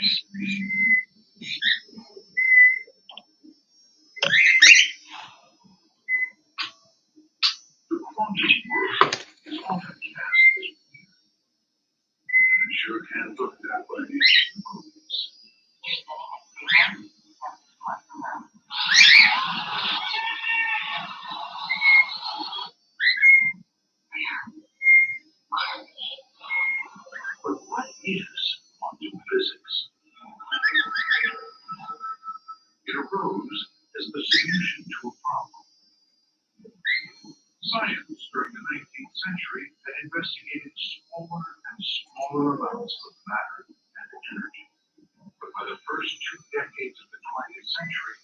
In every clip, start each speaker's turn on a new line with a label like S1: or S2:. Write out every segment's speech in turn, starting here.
S1: The quantum world is often cast as weird. It sure can look that way in movies. But what is quantum physics? It arose as the solution to a problem. Science during the 19th century had investigated smaller and smaller amounts of matter and energy. But by the first 2 decades of the 20th century,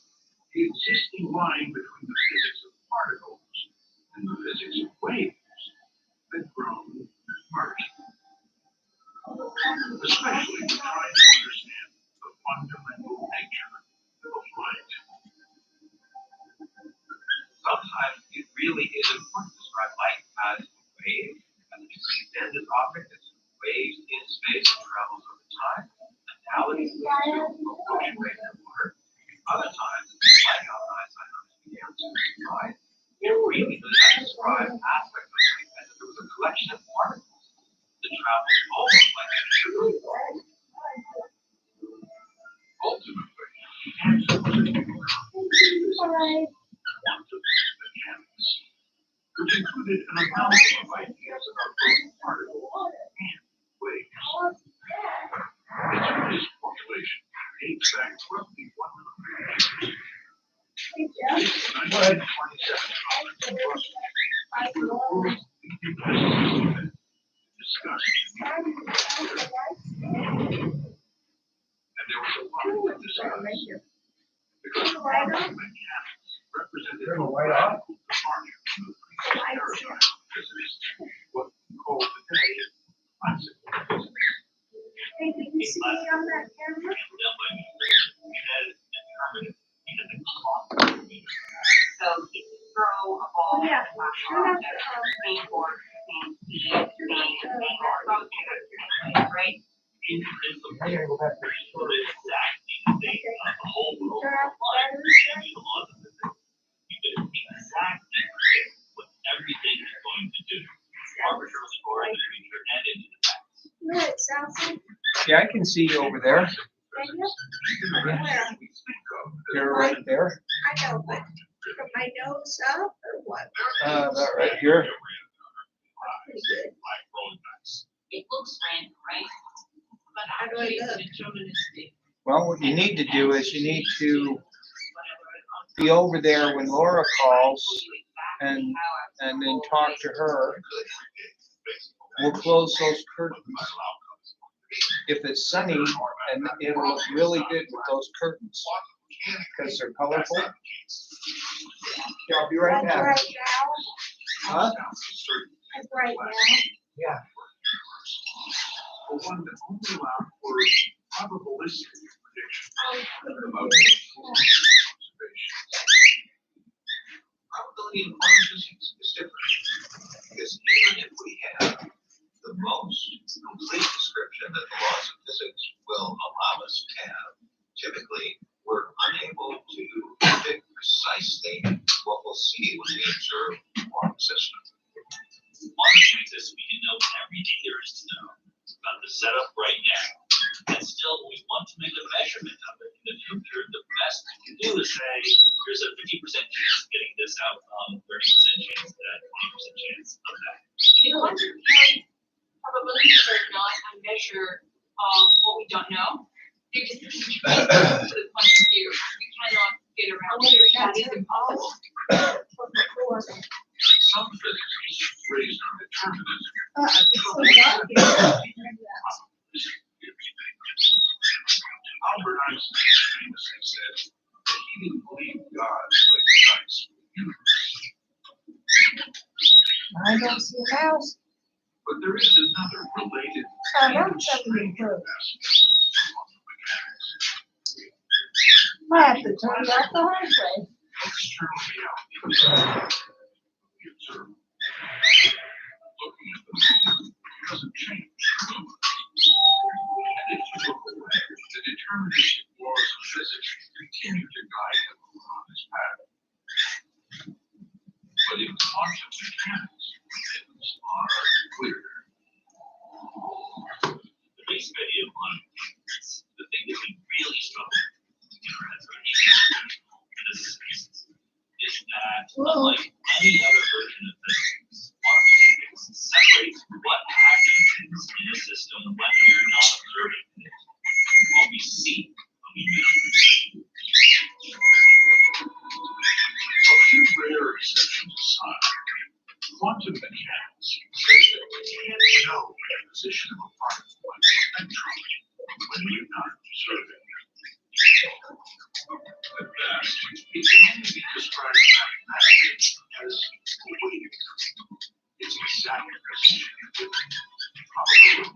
S1: the existing line between the physics of particles and the physics of waves had grown merged. Especially when trying to understand the fundamental nature of light.
S2: Sometimes it really is important to describe light as a wave, as an extended object that's waves in space and travels over time. Analogies to ocean waves and water. Other times, like how Einstein began to describe, it really does describe aspects of light as if it was a collection of particles that travel almost like a sugar.
S1: Ultimately, the answer was a new quantum mechanics, which included an amalgam of ideas about both particles and waves. Its earliest formulation dates back roughly 100 years. In 1927, in Brussels, where the world's leading physicists discussed. And there was a lot to discuss. Because quantum mechanics represented a radical departure from the previous paradigm of physics, what we call today classical physics.
S3: Hey, did you see me on that camera?
S4: So if you throw a ball
S3: Yeah.
S4: at a object, skateboard, right?
S5: I gotta go back to the store.
S2: Exactly the thing of the whole world
S3: Turn off the
S2: light.
S3: battery.
S2: A lot of the things. You can exactly predict what everything is going to do. Arbitrarily or in the future and into the past.
S3: Right, Southie?
S5: Yeah, I can see you over there.
S3: Can you? Where?
S5: You're right there.
S3: I know, but from my nose up or what?
S5: That right here.
S3: Pretty good.
S4: It looks random, right? But
S3: How do I
S4: actually
S3: look?
S4: it's deterministic.
S5: Well, what you need to do is you need to be over there when Laura calls and then talk to her. We'll close those curtains. If it's sunny, and it'll look really good with those curtains because they're colorful. Yeah, I'll be right
S3: That's
S5: back.
S3: right now.
S5: Huh?
S3: That's right now.
S5: Yeah.
S1: The one that only allowed for probabilistic prediction about observations.
S2: Probability in quantum physics is different. Because even if we have the most complete description that the laws of physics will allow us to have, typically we're unable to predict precisely what we'll see when we observe a quantum system. Quantum scientists, we can know everything there is to know about the setup right now. And still, we want to make a measurement of it in the future. The best we can do is say, there's a 50% chance of getting this outcome, 30% chance of that, 20% chance of that.
S4: In quantum theory, probabilities are not a measure of what we don't know. They're just a constraint to the quantum theory. We cannot get around it. That is impossible.
S1: Some physicists raised on determinism. Albert Einstein famously said that he didn't believe God played dice with the universe.
S3: I don't see a mouse.
S1: But there is another related, even stranger aspect to quantum mechanics.
S3: I have to turn it off the hard way.
S1: External reality we observe. Looking at the moon doesn't change the moon. And if you look away, the deterministic laws of physics continue to guide him on his path. But in quantum mechanics, things are clear.
S6: The basic idea of quantum mechanics, the thing that we really struggle to get our heads around, physicists, is that unlike any other version of physics, quantum mechanics separates what happens in a system when you're not observing it, what we see when we measure.
S1: A few rare exceptions aside, quantum mechanics says that we can't know the position of a particle like a spectrum when we're not observing it. At best, it can only be described mathematically as a wave. Its exact position is probability.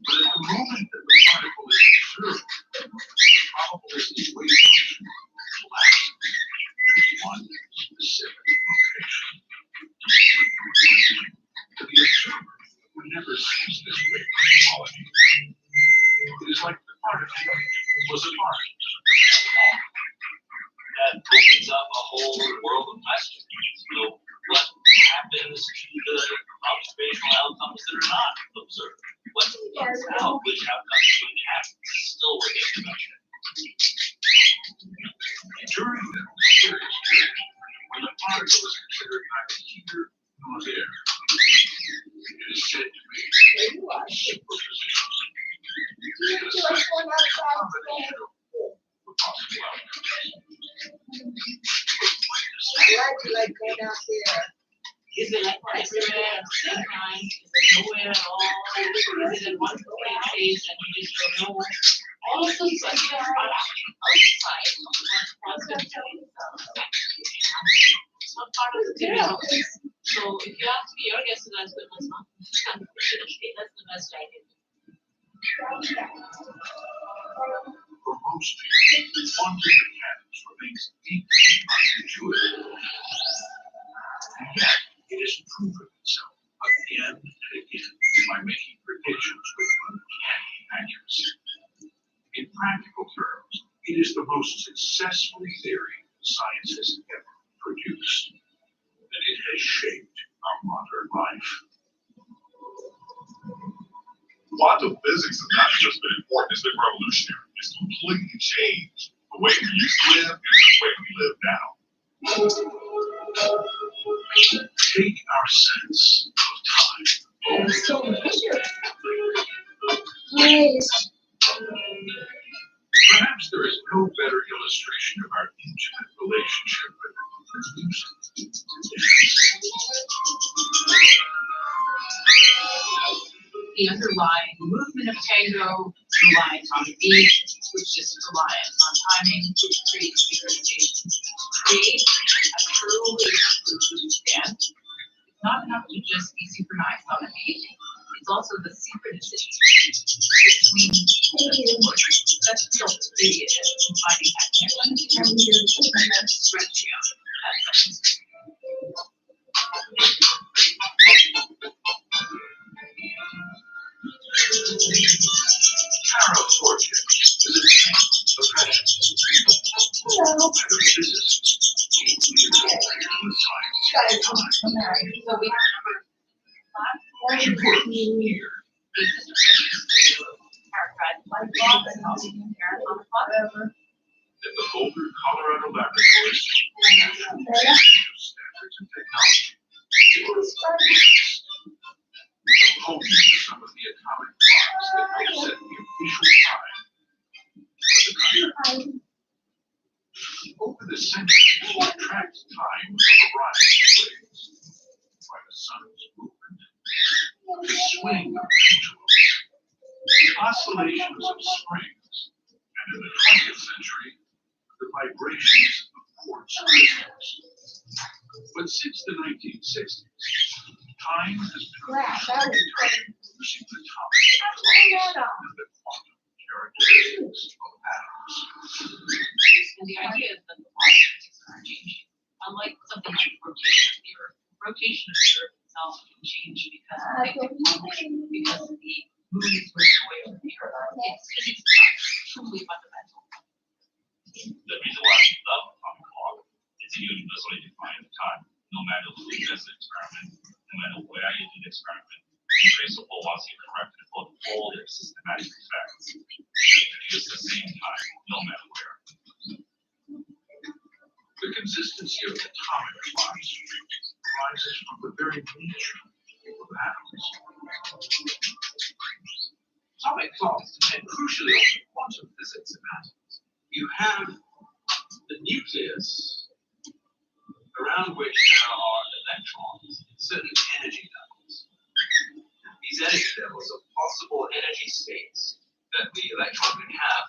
S1: But at the moment that the particle is observed, the probabilistic wave function collapses to one specific location. To the observer, who never sees this wave quality, it is like the particle was a part of all.
S6: That opens up a whole world of questions. So what happens to the observational outcomes that are not observed? What comes out, which outcomes are going to happen? Still working to measure.
S1: During the mysterious period, when the particle is considered neither here nor there, it is said to be superposition. It is a combination of all the possible outcomes.
S3: Why do you like going out there?
S4: Is it like everywhere at the same time? Is it nowhere at all? Is it in one place and you just don't know? All of those questions are actually outside of what quantum mechanics is. It's not part of the theory. So if you ask me, your guess is as good as mine. That's the best I can do.
S1: For most people, quantum mechanics remains deeply unintuitive. And yet, it has proven itself again and again by making predictions with uncanny accuracy. In practical terms, it is the most successful theory science has ever produced, and it has shaped our modern life.
S7: Quantum physics has not just been important, it's been revolutionary. It's completely changed the way we used to live and the way we live now.
S1: Take our sense of time.
S3: It's so measured. Nice.
S1: Perhaps there is no better illustration of our intimate relationship with music.
S4: The underlying movement of tango relies on beat, which is reliant on timing, which creates synchronization. To create a truly exclusive dance, it's not enough to just be synchronized on a beat. It's also the synchronicity between the chords. That's still the idiot and finding that connection. That's stretching out. That's
S1: Tarot fortune is a chant of passion.
S3: Hello.
S1: Physicists need to use science of time.
S4: so we
S1: She works here.
S3: Whatever.
S1: At the Boulder, Colorado Laboratories, National Institute of Standards and Technology. Holding to some of the atomic clocks that help set the official time for the country. Over the centuries, we tracked time with a variety of ways. By the sun's movement, the swing of pendulums, the oscillations of springs, and in the 20th century, the vibrations of quartz crystals. But since the 1960s, time has been using the atomic clocks and the quantum characteristics of atoms.
S4: And the idea is that the politics are changing. Unlike something like rotation of the Earth itself can change because of the move its way over here. It's physics not truly fundamental.
S6: The reason why we love atomic clock is it universally defines time, no matter who does the experiment, no matter where you do the experiment. Trace of once you correct it for all their systematic effects. It's the same time, no matter where.
S1: The consistency of atomic clocks arises from the very nature of atoms.
S2: Atomic clocks depend crucially on quantum physics of atoms. You have the nucleus around which there are electrons in certain energy levels. These energy levels are possible energy states that the electron can have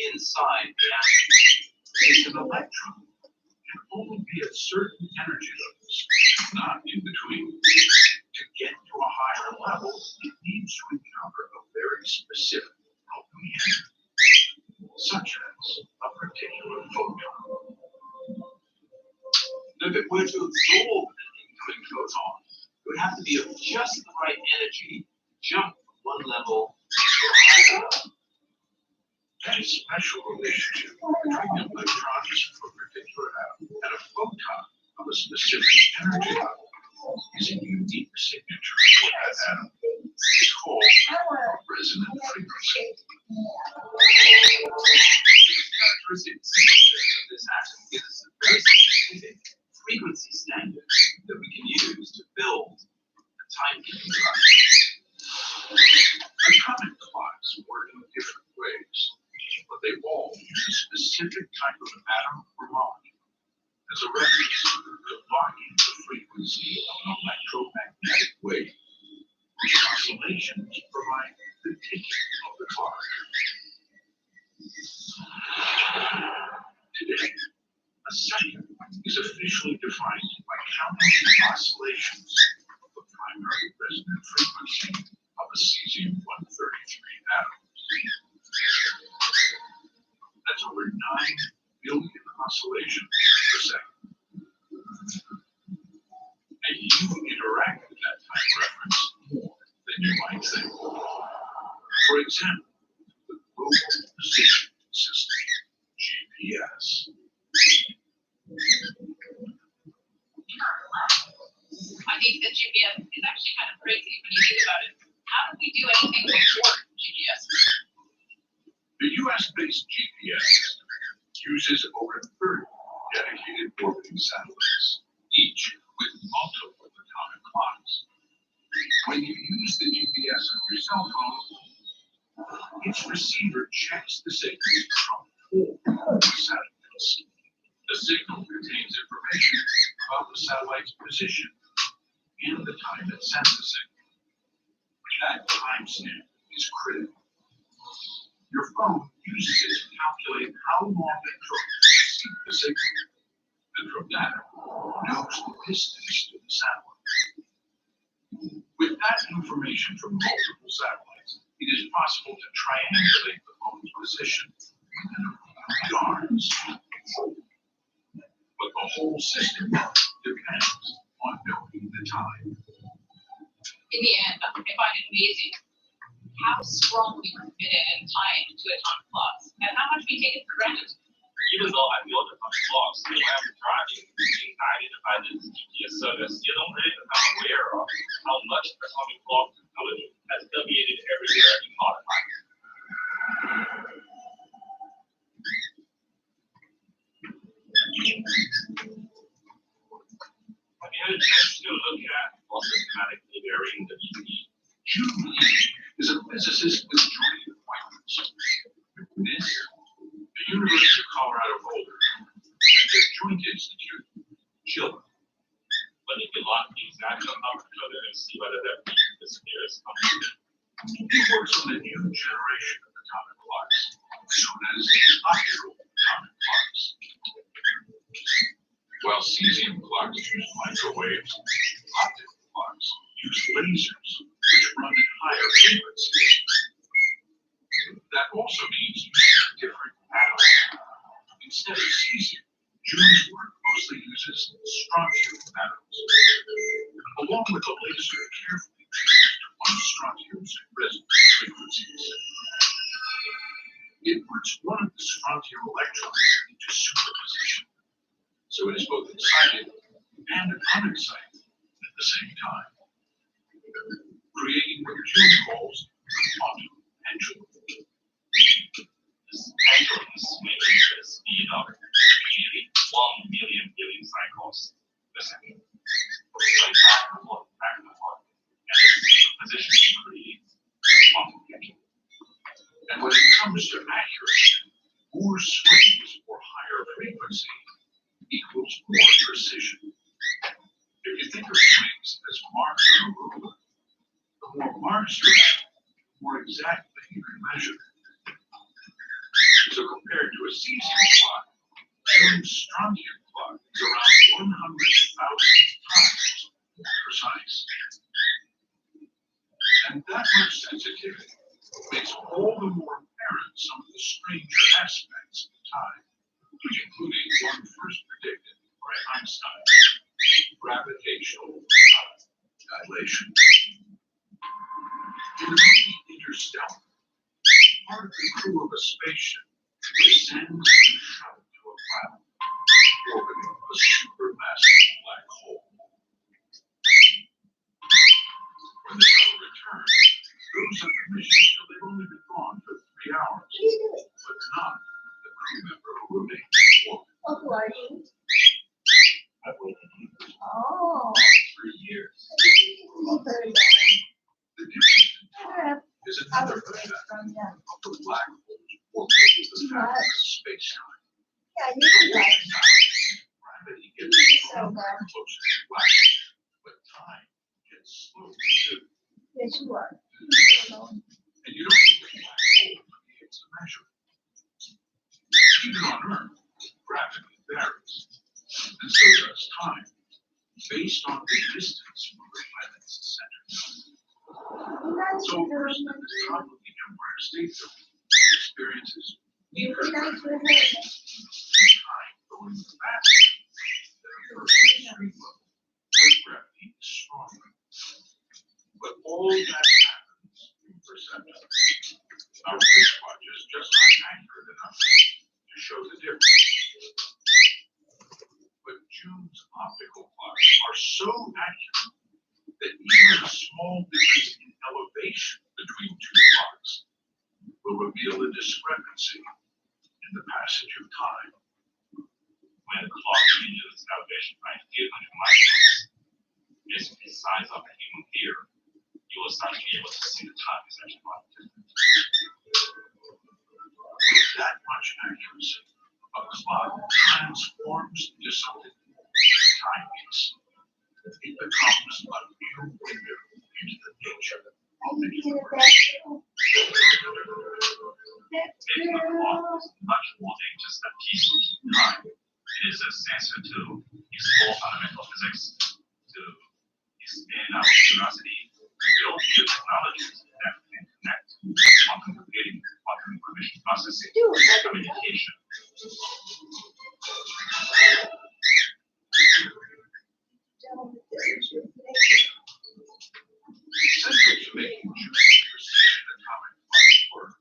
S2: inside the atom.
S1: An electron can only be at certain energy levels, not in between. To get to a higher level, it needs to encounter a very specific opening energy, such as a particular photon.
S2: If it were to absorb an incoming photon, it would have to be of just the right energy to jump from one level to another.
S1: That special relationship between electrons of a particular atom and a photon of a specific energy level is a unique signature for that atom. It's called resonant frequency.
S2: These characteristics of this atom give us a very specific frequency standard that we can use to build a timekeeping device.
S1: Atomic clocks work in different ways, but they all use a specific type of atom or molecule as a reference to locking the frequency of an electromagnetic wave, whose oscillations provide the ticking of the clock. Today, a second is officially defined by counting the oscillations of the primary resonant frequency of a cesium-133 atom. That's over 9 billion oscillations per second. And you interact with that time reference more than you might think. For example, the Global Position System, GPS.
S4: I think that GPS is actually kind of crazy when you think about it. How do we do anything before GPS?
S1: The US-based GPS system uses over 30 dedicated orbiting satellites, each with multiple atomic clocks. When you use the GPS on your cell phone, its receiver checks the signals from all the satellites. The signal contains information about the satellite's position and the time it sends the signal. That timestamp is critical. Your phone uses it to calculate how long it took to receive the signal, and from that, knows the distance to the satellite. With that information from multiple satellites, it is possible to triangulate the phone's position within a few yards. But the whole system depends on knowing the time.
S4: In the end, I find it amazing how strongly we're committed and tied to atomic clocks and how much we take it for granted.
S6: Even though I built atomic clocks, still have to drive it being guided by the GPS service, you don't really become aware of how much atomic clock technology has permeated everywhere in modern life. Have you had a chance to look at more systematically varying the ET?
S1: June is a physicist with joint appointments. This, the University of Colorado Boulder, and the Joint Institute, children.
S6: But if you lock the exact number together and see whether that disappears,
S1: He works on a new generation of atomic clocks, known as optical atomic clocks. While cesium clocks use microwaves, optical clocks use lasers, which run at higher frequencies. That also means using different atoms. Instead of cesium, June's work mostly uses strontium atoms. Along with a laser carefully tuned to strontium's resonance frequencies. It puts one of the strontium electrons into superposition, so it is both excited and unexcited at the same time, creating what June calls a quantum pendulum.
S6: This pendulum's making the speed of nearly 1 million billion cycles per second. Going back and forth, and its position creates the quantum pendulum.
S1: And when it comes to accuracy, more swings or higher frequency equals more precision. If you think of swings as marks on a ruler, the more marks you have, the more exactly you can measure it. So compared to a cesium clock, June's strontium clock is around 100,000 times more precise. And that much sensitivity makes all the more apparent some of the stranger aspects of time, including one first predicted by Einstein, gravitational dilation. In the movie Interstellar, part of the crew of a spaceship descends in a shuttle to a planet orbiting a supermassive black hole. When the shuttle returns, those on the mission feel they've only been gone for 3 hours, but not the crew member who remains on orbit.
S3: Oh, who are you?
S6: I've waited
S3: Oh.
S6: 3 years.
S1: The difference in time
S3: Yeah,
S1: is
S3: I
S1: another
S3: was
S1: effect
S3: from yeah.
S1: of the black hole's orbiting the fabric of space-time.
S3: Yeah, you can like
S1: Gravity gets stronger
S3: bad.
S1: and closer to the black hole, but time gets slower too.
S3: Yes, you are.
S1: And you don't need a black hole to be able to measure it. Even on Earth, gravity varies, and so does time, based on the distance from the planet's center. So a person at the top of the Empire State Building experiences near time going faster than a person at street level, where gravity is stronger. But all that happens imperceptibly. Our wristwatch is just not accurate enough to show the difference. But June's optical clocks are so accurate that even a small difference in elevation between two clocks will reveal a discrepancy in the passage of time.
S6: When a clock changes its elevation by 800 microns, basically the size of a human hair, you will start to be able to see the time is actually quite different.
S1: With that much accuracy, a clock transforms into something more than a timepiece. It becomes a new window into the nature of the universe.
S6: Making a clock is much more than just a piece of time. It is a sensor to explore fundamental physics, to expand our curiosity, build new technologies that can connect quantum computing, quantum information processing, communication.
S1: Central to making June's precision atomic clocks work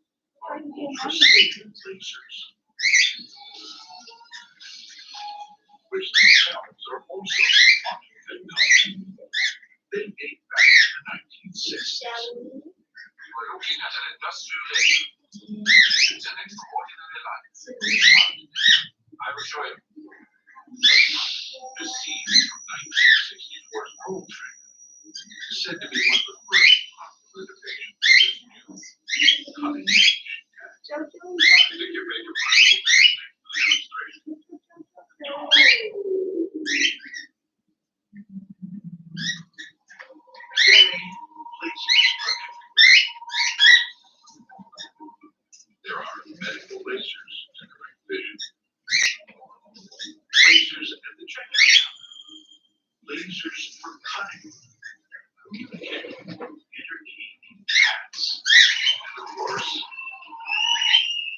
S1: are ultra-stable lasers, which themselves are also quantum technology. They date back to the 1960s.
S2: We're looking at an industrial laser. It's an extraordinary light. I will show you.
S1: The scene from 1964's Gold Train is said to be one of the first popular depictions of this new cutting edge. I think you're ready to run over the demonstration. Today, lasers are everywhere. There are medical lasers to correct vision, lasers at the checkout counter, lasers for cutting, communicating, entertaining cats, and of course,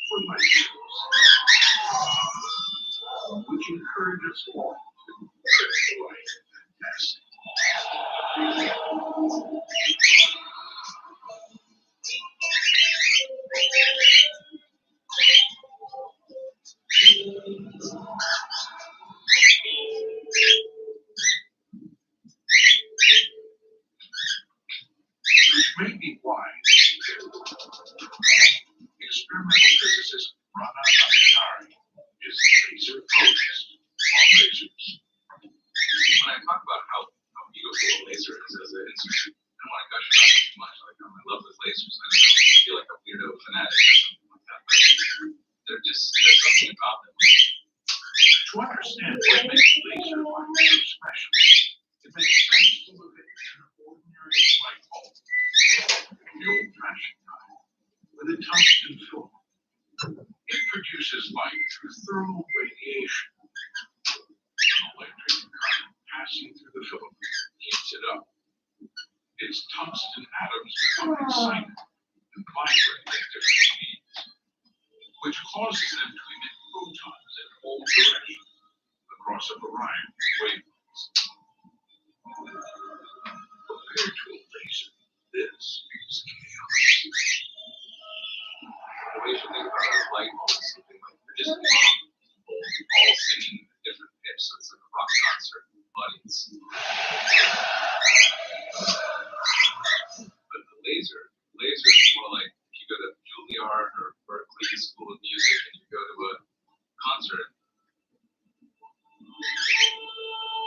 S1: for light shows, which encourage us all to life fantastic. light through thermal radiation. An electric current passing through the filament heats it up. Its tungsten atoms become excited and vibrate at different speeds, which causes them to emit photons in all directions across a variety of wavelengths. Compared to a laser, this is chaos.
S2: The way to think about a light bulb is something like we're just people all singing at different pitch, so it's like a rock concert audience. But the laser is more like if you go to Juilliard or Berkeley School of Music and you go to a concert,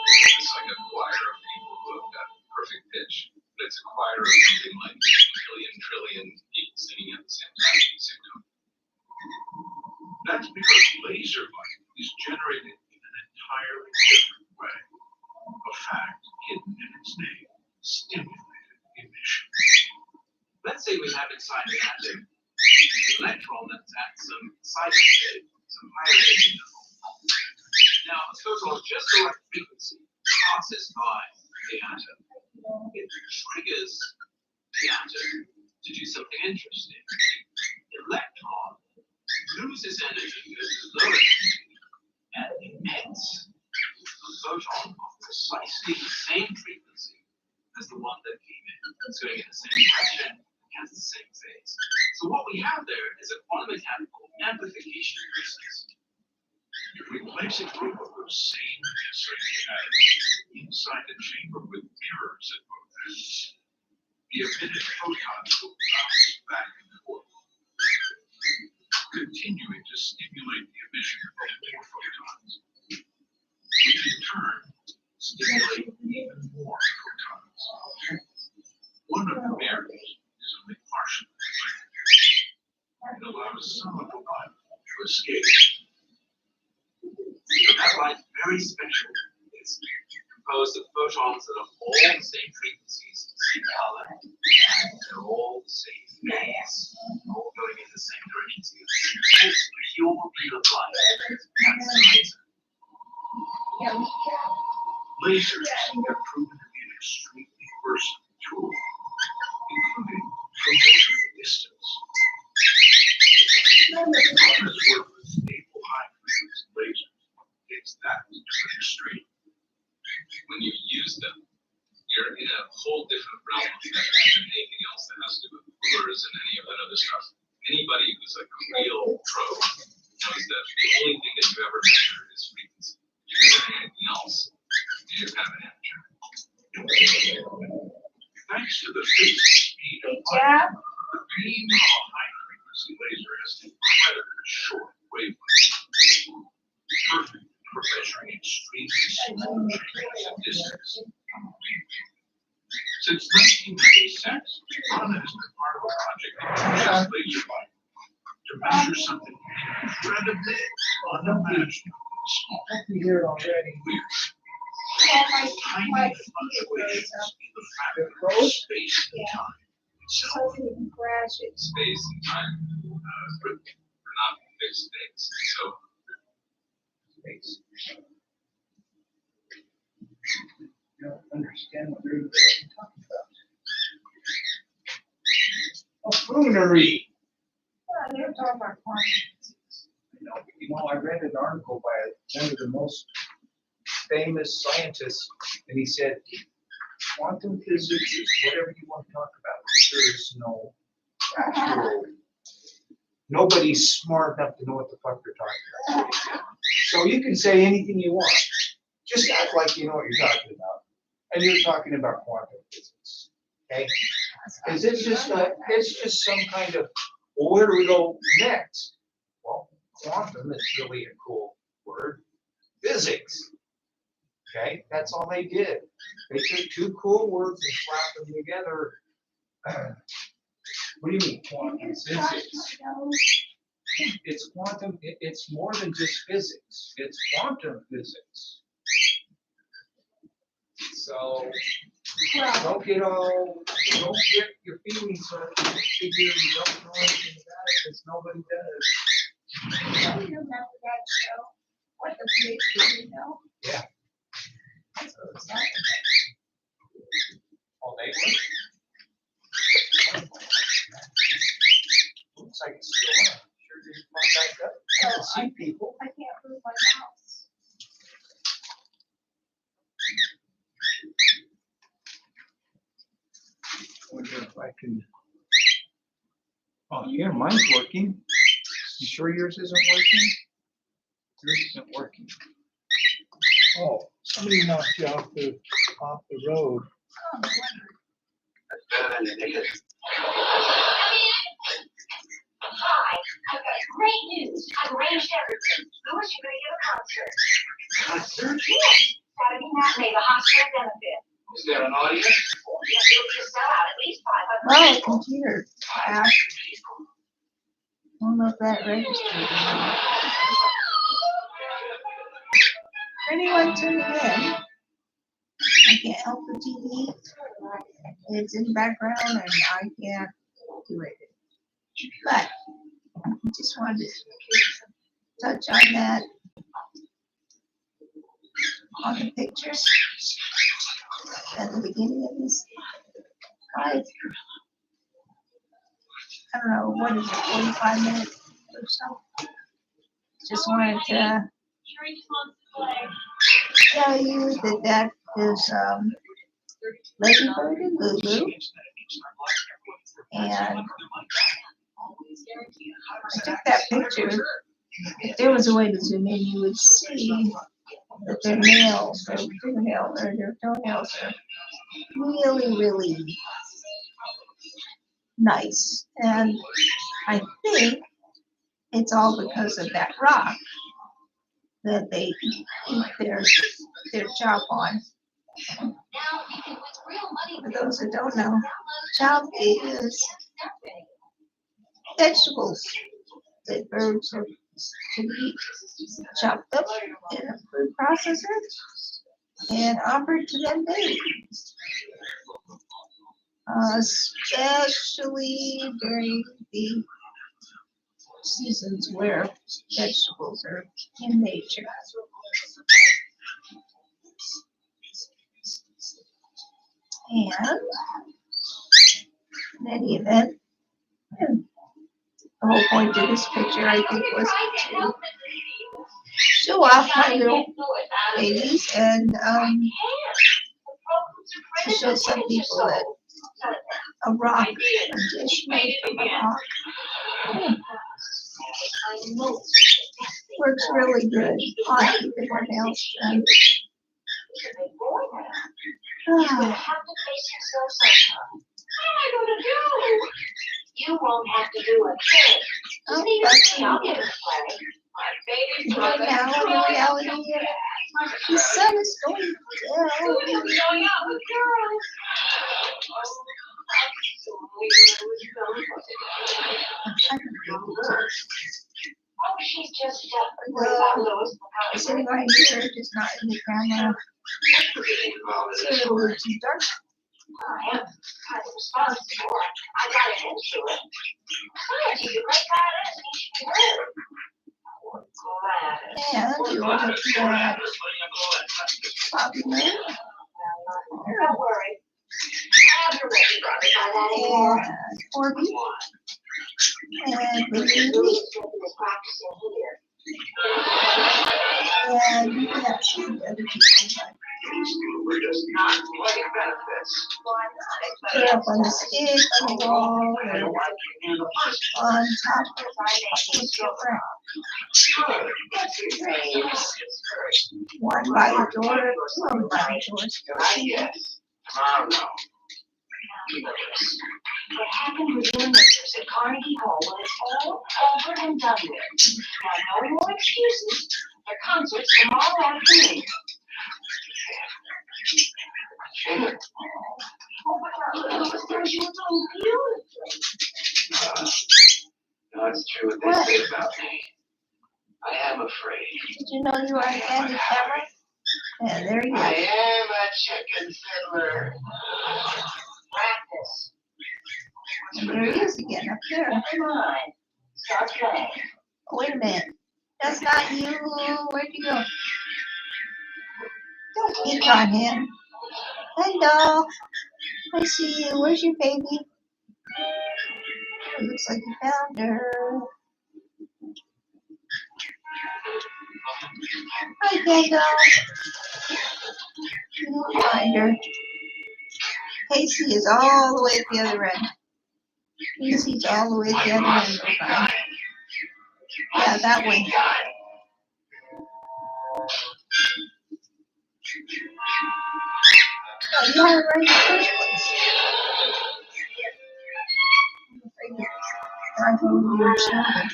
S2: it's like a choir of people who have got perfect pitch. But it's a choir of something like trillion people singing at the same time. Same note.
S1: That's because laser light is generated in an entirely different way. A fact hidden in its name, stimulated emission.
S2: Let's say we have inside an atom an electron that's at some excited state, some higher energy level. Now, a photon just the right frequency passes by the atom. It triggers the atom to do something interesting. The electron loses energy, goes to lower energy, and emits a photon of precisely the same frequency as the one that came in. It's going in the same direction, has the same phase. So what we have there is a quantum mechanical amplification process.
S1: If we place a group of those same insulated atoms inside the chamber with mirrors at both ends, the emitted photons will bounce back and forth, continuing to stimulate the emission of more photons, which in turn stimulate even more photons. One of the mirrors is only partially reflected. It allows some of the light to escape.
S2: So that light is very special. It's composed of photons that are all the same frequencies, same color, and they're all the same phase, all going in the same direction. So it's a pure beam of light. That's the laser.
S1: Lasers have proven to be an extremely versatile tool, including for measuring distance. Honest work with stable high-frequency lasers takes that to an extreme.
S2: When you use them, you're in a whole different realm of than anything else that has to do with coolers and any of that other stuff. Anybody who's like a real pro knows that the only thing that you ever measure is frequency. If you measure anything else, you have an amateur.
S1: Thanks to the fixed speed of light, the beam of a high-frequency laser has an incredibly short wavelength, perfect for measuring extremely small changes in distance. Since 1996, Anna has been part of a project that uses laser light to measure something incredibly unimaginably small.
S5: You hear it already.
S1: Tiny fluctuations in the fabric of space and time itself.
S2: Space and time are not fixed things. So, space.
S5: You don't understand what they're talking about. Buffoonery. I read an article by one of the most famous scientists, and he said, quantum physics is whatever you want to talk about. There is no actual, nobody's smart enough to know what the fuck they're talking about. So you can say anything you want. Just act like you know what you're talking about. And you're talking about quantum physics. Okay? Is it just it's just some kind of, well, where do we go next? Well, quantum is really a cool word. Physics. Okay, that's all they did. They took two cool words and slapped them together. What do you mean quantum physics? It's quantum, it's more than just physics. It's quantum physics. So don't get your feelings hurt. You figure you don't know anything about it because nobody does.
S3: You remember that show? What the Big Did,
S5: Yeah.
S3: That's what it was like.
S5: Oh, they were? Looks like it's still on. Sure didn't come back up. I can see people.
S3: I can't move my mouse.
S5: Wonder if I can. Oh, here, mine's working. You sure yours isn't working? Yours isn't working.
S8: Oh, somebody knocked you off the road.
S3: Oh, no wonder.
S2: Better than it is.
S9: Hi, I've got great news. I've arranged everything. Louis, you're gonna give a concert.
S2: Concert?
S9: Yes, Saturday matinee, the hospital benefit.
S2: Is there an audience?
S9: Oh, yes, it'll just sell out at least 500
S3: Well,
S9: people.
S3: computer crash. I don't know if that registered or not. For anyone tuning in, I can't help the TV. It's in the background and I can't do it. But I just wanted to touch on that on the pictures at the beginning of this guide. I don't know, what is it, 45 minutes or so? Just wanted to tell you that that is Ladybird and Lulu. And I took that picture. If there was a way to zoom in, you would see that their nails, their fingernails, or their toenails are really, really nice. And I think it's all because of that rock that they eat their chop on. For those that don't know, chop is vegetables that birds are to eat, chopped up in a food processor and offered to them daily. Especially during the seasons where vegetables are in nature. And in any event, the whole point of this picture, I think, was to show off my little babies and to show some people that a rock, a dish made from a rock, works really good on keeping our nails done.
S9: You're gonna have to face yourself sometime. What am I gonna do? You won't have to do a thing. Just leave it to me, I'll get it play. My baby's
S3: Right now, in reality, the sun is going down.
S9: going out with girls. Oh, she's just without Louis.
S3: Sitting right here, just not in the camera. It's a little bit too dark.
S9: I am kind of responsible. I got into it. Besides, he's a great guy, and he should be heard.
S3: And you're looking at Bobby Moon
S9: Don't worry. I have your ready brother by that anymore.
S3: and Corby and
S9: Louis
S3: Baby
S9: is practicing here.
S3: and you can see the other people.
S2: We're just not playing benefits.
S3: They're up on the stick, on the wall, they're on top of the trays. One by the door, two by the door.
S2: Not yet. Tomorrow, no.
S9: What happened with your mistress at Carnegie Hall when it's all over and done with. Now, no more excuses. Their concert's tomorrow afternoon. Oh, but you were so beautiful.
S2: No, it's true what they say about me. I am afraid.
S3: Did you know you were on Andy camera? Yeah, there you
S2: I
S3: go.
S2: am a chicken fiddler.
S9: Practice.
S3: And there he is again up there.
S9: Come on. Start playing.
S3: Oh, wait a minute. That's not you. Where'd you go? Don't peek on him. Hello. I see you. Where's your baby? It looks like you found her. Hi, Kendall. You don't find her. Casey is all the way at the other end. Casey's all the way at the other end. You'll find. Yeah, that way. Oh, you had it right in the first place. Right over your shoulder.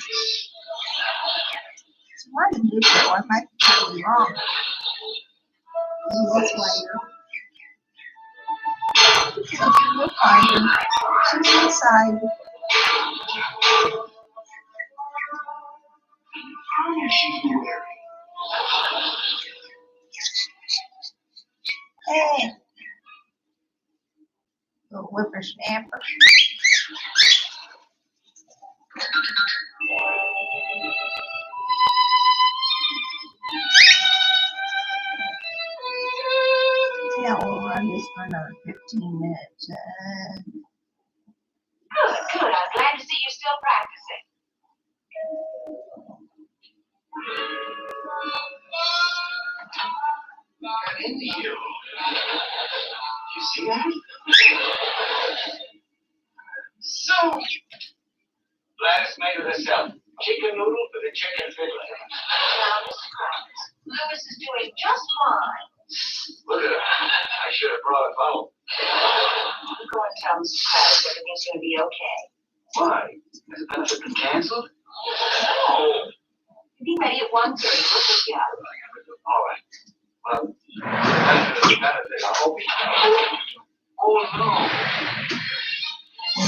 S3: So why did you go? I might be totally wrong. Maybe that's why you're. Okay, we'll find her. She's inside. Hey. Little whippersnapper. Yeah, we'll run this for another 15 minutes.
S9: Good. I'm glad to see you're still practicing.
S2: You see that? So, Gladys made it herself. Chicken noodle for the chicken fiddler.
S9: Now, Mr. Krabs, Lewis is doing just fine.
S2: Look at her. I should have brought a phone.
S9: I'm going to tell Mr. Krabs everything's going to be okay.
S2: Why? Has the benefit been canceled? Oh.
S9: Be ready at 1:30. We'll pick you up.
S2: All right. Well, benefit. I hope he can. Oh, no.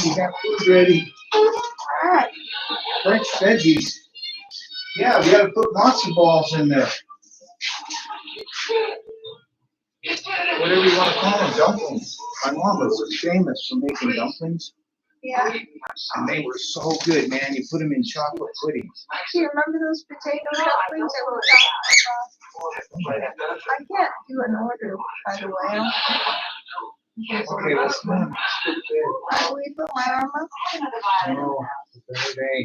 S5: You got food ready.
S3: Alright.
S5: French veggies. Yeah, we gotta put matzo balls in there. Whatever you wanna call them, dumplings. My mom was famous for making dumplings.
S3: Yeah.
S5: And they were so good, man. You put them in chocolate pudding.
S3: Do you remember those potato dumplings that we talked about? I can't do an order, by the way. I don't think.
S5: Okay, let's go.
S3: Can we put my arm up?
S5: No, it's a day.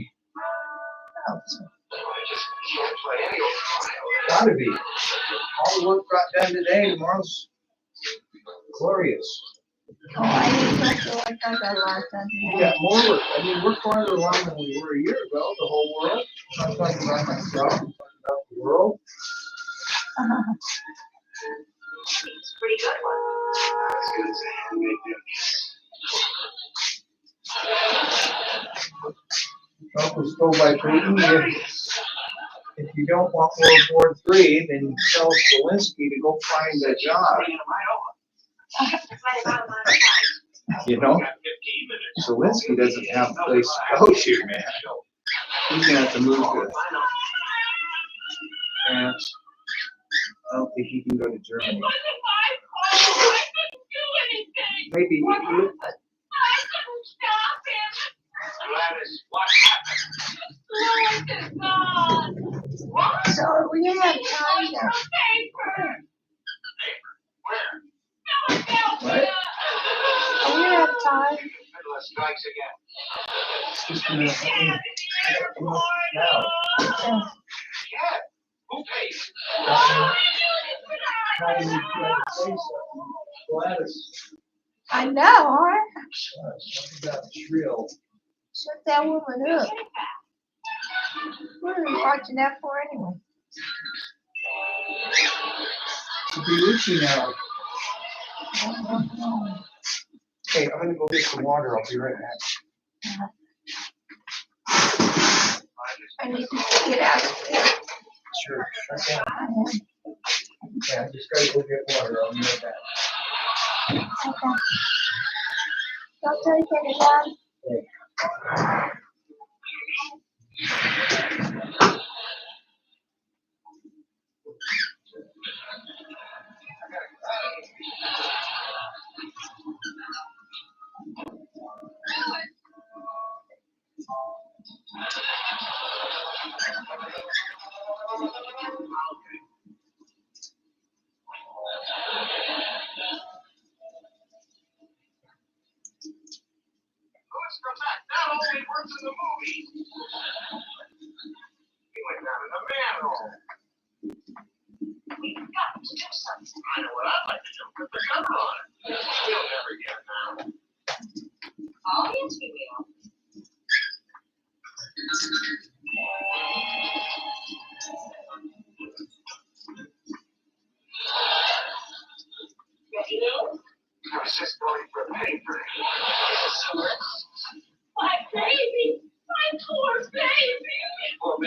S3: Oh,
S5: Gotta be. All the work got done today, tomorrow's glorious.
S3: oh, I didn't feel like I got a lot done
S5: We
S3: today.
S5: got more work. I mean, we're farther along than we were a year ago, the whole world. I'm not talking about myself, I'm talking about the world.
S9: It's a pretty good one.
S5: Uncle stole by Putin. If you don't want World War III, then tell Zelensky to go find a job. You know? Zelensky doesn't have a place to go to, man. He's gonna have to move to France. I don't think he can go to Germany. Maybe he could.
S2: Gladys, what happened?
S3: So we have time to.
S5: What?
S3: We have time.
S2: Fiddler strikes again.
S5: Just a minute. I gotta come up now.
S2: Yeah. Who pays?
S5: Now you need to say something. Gladys.
S3: I know, huh?
S5: That shrill.
S3: Shut that woman up. What are we watching that for anyway?
S5: To be Richie now. Hey, I'm gonna go get some water. I'll be right back.
S3: I need to get out of here.
S5: Sure. Okay. Yeah, I just gotta go get water. I'll be right back.
S3: Okay. Don't take it down.
S5: Okay.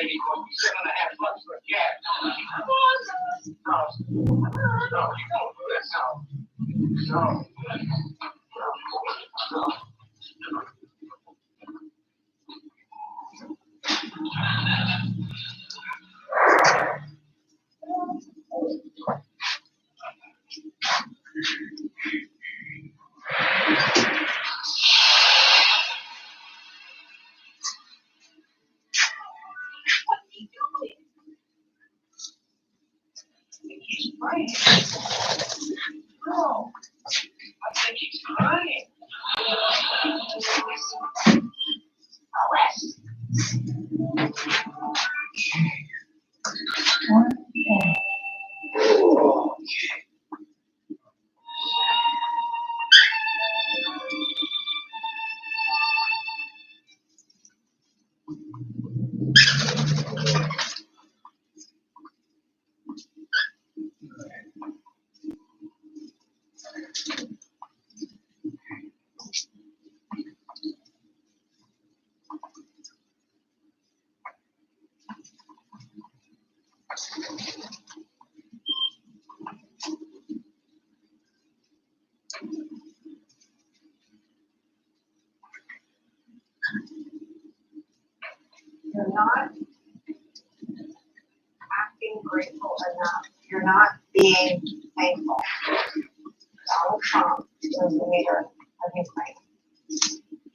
S1: maybe cost me $7.50 for gas. No, you don't do that. No.
S3: He's crying. No, I think he's crying.
S10: You're not acting grateful enough. You're not being thankful. Donald Trump is the leader of Ukraine.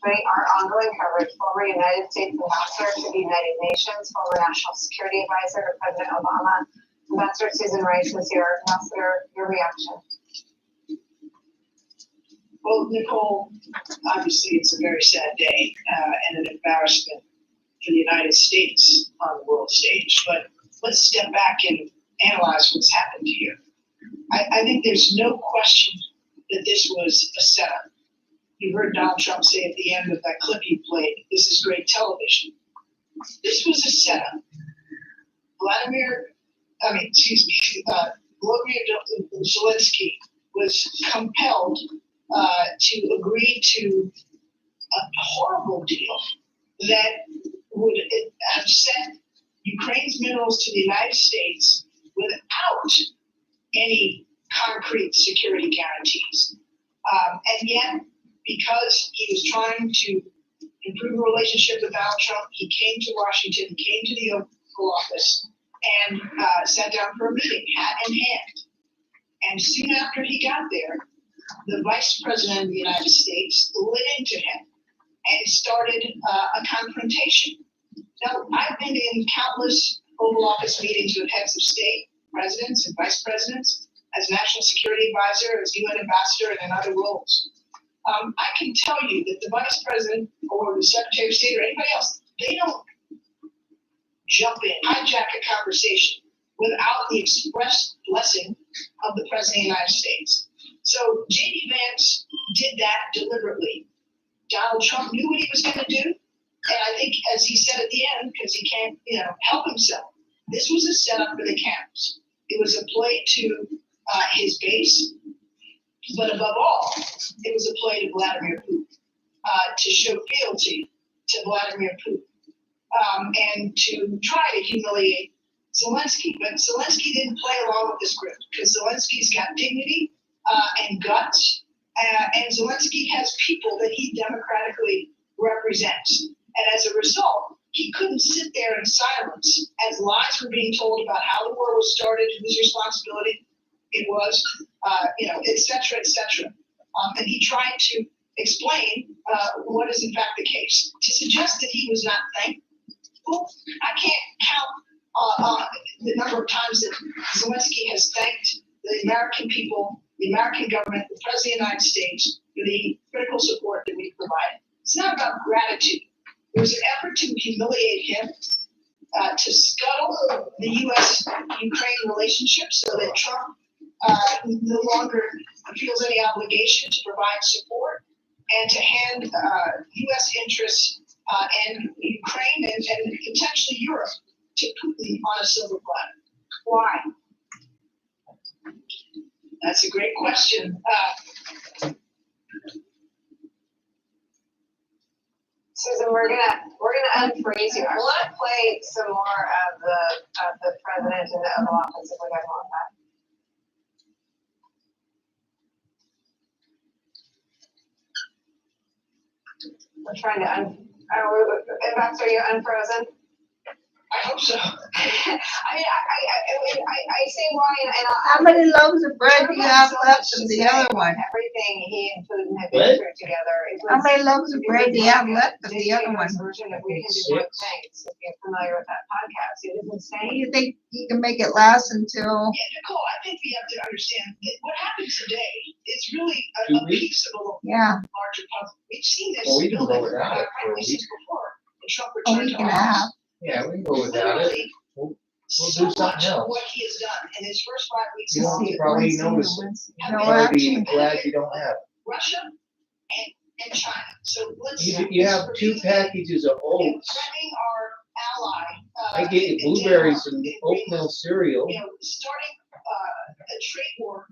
S10: During our ongoing coverage, former United States Ambassador to the United Nations, former National Security Advisor to President Obama, Ambassador Susan Rice was here. Ambassador, your reaction?
S11: Well, Nicole, obviously it's a very sad day and an embarrassment for the United States on the world stage. But let's step back and analyze what's happened here. I think there's no question that this was a setup. You heard Donald Trump say at the end of that clip you played, this is great television. This was a setup. Volodymyr Zelensky was compelled to agree to a horrible deal that would have sent Ukraine's minerals to the United States without any concrete security guarantees. And yet, because he was trying to improve a relationship with Donald Trump, he came to Washington, came to the Oval Office, and sat down for a meeting, hat in hand. And soon after he got there, the Vice President of the United States lit into him and started a confrontation. Now, I've been in countless Oval Office meetings with heads of state, presidents, and vice presidents, as National Security Advisor, as UN Ambassador, and in other roles. I can tell you that the Vice President or the Secretary of State or anybody else, they don't jump in, hijack a conversation without the express blessing of the President of the United States. So J.D. Vance did that deliberately. Donald Trump knew what he was going to do. And I think, as he said at the end, because he can't, help himself, this was a setup for the camps. It was a play to his base, but above all, it was a play to Vladimir Putin, to show fealty to Vladimir Putin, and to try to humiliate Zelensky. But Zelensky didn't play along with the script, because Zelensky's got dignity and guts, and Zelensky has people that he democratically represents. And as a result, he couldn't sit there in silence as lies were being told about how the war was started, whose responsibility it was, et cetera, et cetera. And he tried to explain what is in fact the case. To suggest that he was not thankful, I can't count the number of times that Zelensky has thanked the American people, the American government, the President of the United States for the critical support that we provided. It's not about gratitude. It was an effort to humiliate him, to scuttle the U.S.-Ukraine relationship so that Trump no longer feels any obligation to provide support, and to hand U.S. interests and Ukraine and potentially Europe to Putin on a silver platter. Why? That's a great question.
S10: Susan, we're gonna unfreeze you. I wanna play some more of the president in the Oval Office if we have more of that. We're trying to Ambassador, are you unfrozen?
S11: I hope so.
S10: I say why, and
S3: How many loaves of bread do you have left of the other one?
S10: everything he and Putin have been through together.
S3: How many loaves of bread do you have left of the other one?
S10: Version of We Can Do Good Things, if you're familiar with that podcast, it is insane.
S3: Do you think you can make it last until?
S11: Yeah, Nicole, I think we have to understand that what happened today is really a piece of a
S3: Yeah.
S11: larger puzzle. We've seen this
S5: Well, we can go
S11: building,
S5: without it for a
S11: frankly,
S5: week.
S11: since before when Trump
S3: A
S11: returned
S3: week
S11: to
S3: and a
S11: office.
S3: half.
S5: Yeah, we can go without it.
S11: Literally,
S5: We'll
S11: so
S5: do something
S11: much
S5: else.
S11: of what he has done in his first 5 weeks
S5: You
S11: in
S5: don't
S11: office,
S5: probably
S3: Wednesday,
S5: notice it.
S3: Wednesday.
S11: have
S3: No
S11: been
S5: Already
S3: action.
S5: glad you don't have.
S11: Russia and China. So let's.
S5: You have two packages of
S11: And
S5: oats.
S11: threatening our ally.
S5: I get you blueberries and oatmeal cereal.
S11: You know, starting a trade war.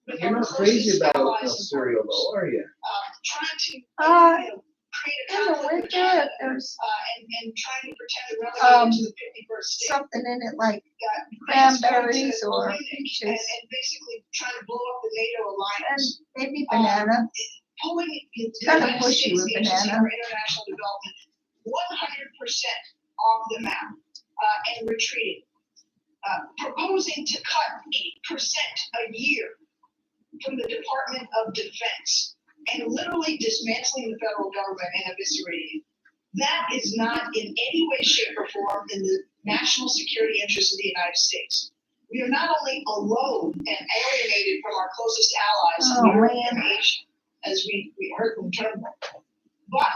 S11: with
S5: You're
S11: our
S5: not crazy
S11: closest
S5: about
S11: allies
S5: oatmeal
S11: and
S5: cereal
S11: partners.
S5: though, are you?
S11: Trying to,
S3: Uh,
S11: you know, create a
S3: In the
S11: conflict with
S3: winter,
S11: Canada,
S3: there's
S11: and trying to pretend to relegate it to the 51st state.
S3: something in it like
S11: Got
S3: cranberries
S11: to
S3: or
S11: Munich
S3: peaches
S11: and basically trying to blow up the NATO
S3: and
S11: alliance.
S3: maybe banana.
S11: Pulling the
S3: Kinda
S11: United
S3: pushy
S11: States
S3: with
S11: Agency
S3: banana.
S11: for International Development 100% off the map and retreating. Proposing to cut 8% a year from the Department of Defense and literally dismantling the federal government and eviscerating it. That is not in any way, shape, or form in the national security interests of the United States. We are not only alone and alienated from our closest allies in Europe and Asia, as we heard from Turnbull, but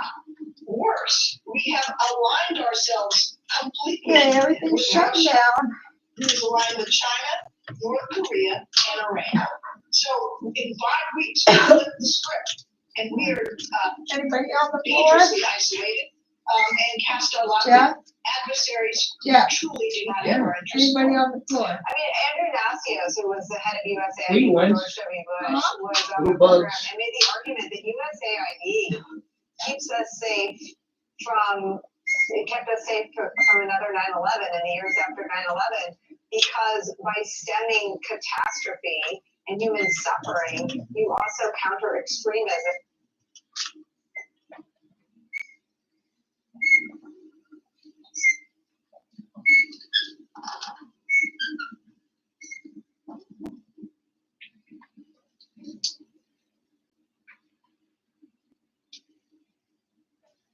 S11: worse, we have aligned ourselves completely.
S3: Yeah, everything's
S11: with
S3: shut
S11: Russia,
S3: down.
S11: who is aligned with China, North Korea, and Iran. So in 5 weeks, we flipped the script, and we are
S3: Anybody on the floor?
S11: dangerously isolated and cast our lot
S3: Yeah.
S11: with adversaries who
S3: Yeah.
S11: truly do not have our interests.
S3: Anybody on the floor?
S10: I mean, Andrew Nassios, who was the head of USAID,
S5: We went.
S10: George W. Bush, was on
S5: Blue
S10: the program
S5: bugs.
S10: and made the argument that USAID keeps us safe it kept us safe from another 9/11 in the years after 9/11, because by stemming catastrophe and human suffering, you also counter extremism